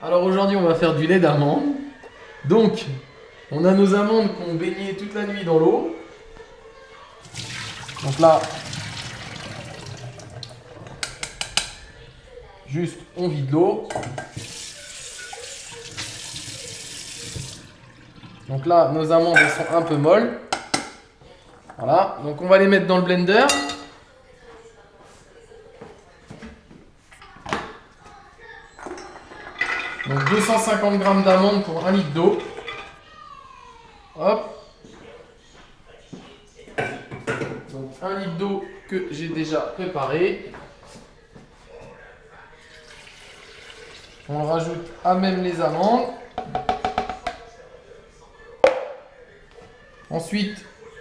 Alors aujourd'hui, on va faire du lait d'amande. Donc, on a nos amandes qui ont baigné toute la nuit dans l'eau. Donc là, juste on vide l'eau. Donc là, nos amandes elles sont un peu molles. Voilà, donc on va les mettre dans le blender. Donc 250 g d'amandes pour 1 litre d'eau. Hop. Donc 1 litre d'eau que j'ai déjà préparé. On rajoute à même les amandes. Ensuite,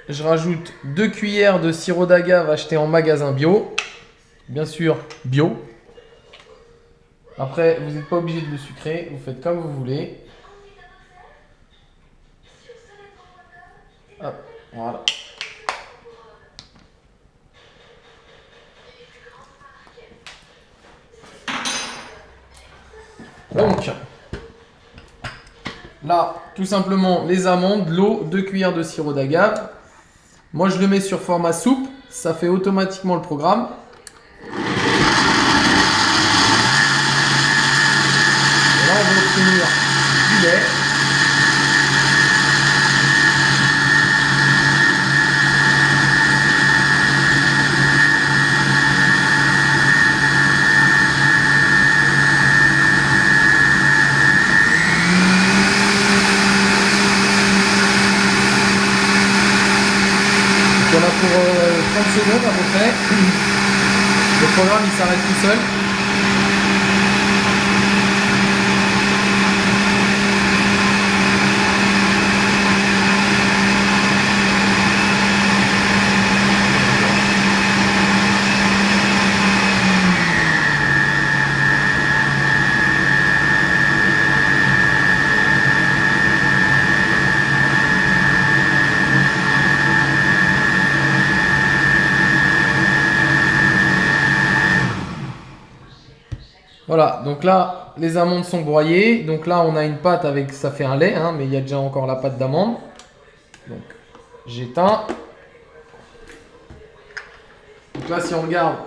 je rajoute 2 cuillères de sirop d'agave acheté en magasin bio. Bien sûr, bio. Après, vous n'êtes pas obligé de le sucrer, vous faites comme vous voulez. Hop, voilà. Donc, là, tout simplement, les amandes, l'eau, 2 cuillères de sirop d'agave. Moi, je le mets sur format soupe, ça fait automatiquement le programme. Et là, on va obtenir du lait. Il y en a pour 30 secondes à peu près. Le programme il s'arrête tout seul. Voilà, donc là, les amandes sont broyées. Donc là, on a une pâte avec, ça fait un lait, hein, mais il y a déjà encore la pâte d'amande. Donc, j'éteins. Donc là, si on regarde,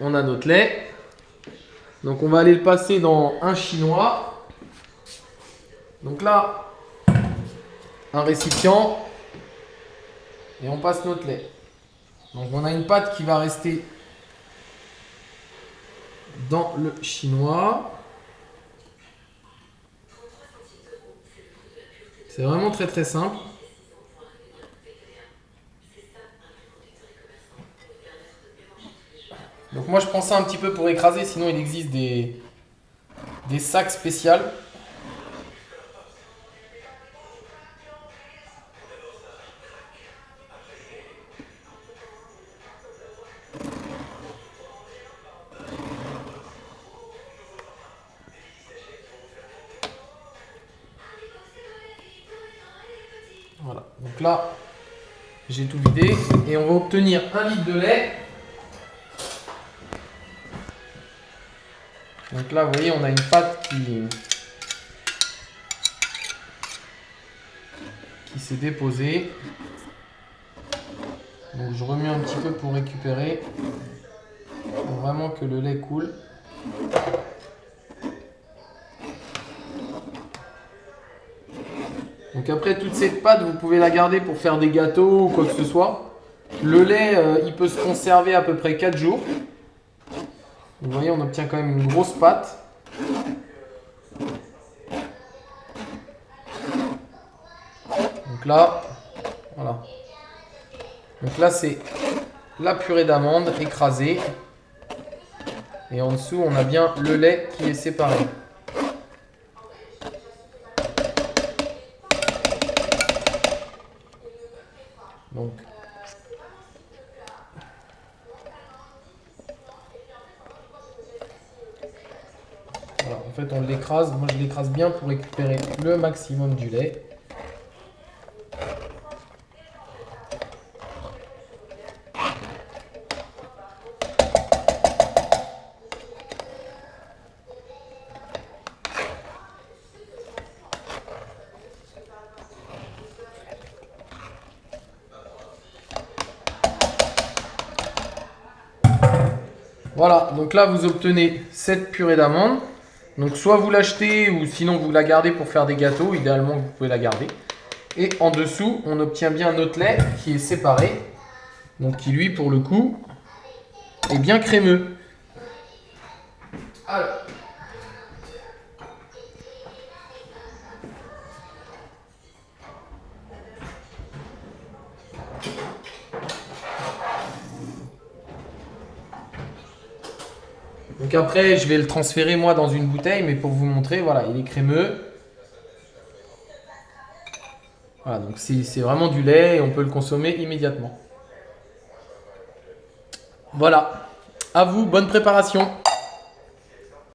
on a notre lait. Donc on va aller le passer dans un chinois. Donc là, un récipient. Et on passe notre lait. Donc on a une pâte qui va rester dans le chinois. C'est vraiment très très simple. Donc moi je prends ça un petit peu pour écraser, sinon il existe des sacs spéciaux. Voilà, donc là j'ai tout vidé et on va obtenir 1 litre de lait. Donc là vous voyez on a une pâte qui s'est déposée. Donc je remue un petit peu pour récupérer. Pour vraiment que le lait coule. Donc après toute cette pâte vous pouvez la garder pour faire des gâteaux ou quoi que ce soit. Le lait il peut se conserver à peu près 4 jours. Vous voyez on obtient quand même une grosse pâte. Donc là, voilà. Donc là c'est la purée d'amande écrasée. Et en dessous on a bien le lait qui est séparé. Donc, voilà, en fait on l'écrase, moi je l'écrase bien pour récupérer le maximum du lait. Voilà, donc là vous obtenez cette purée d'amande. Donc soit vous l'achetez ou sinon vous la gardez pour faire des gâteaux. Idéalement vous pouvez la garder. Et en dessous on obtient bien notre lait qui est séparé. Donc qui lui pour le coup est bien crémeux. Alors. Donc après, je vais le transférer moi dans une bouteille, mais pour vous montrer, voilà, il est crémeux. Voilà, donc c'est vraiment du lait et on peut le consommer immédiatement. Voilà, à vous, bonne préparation.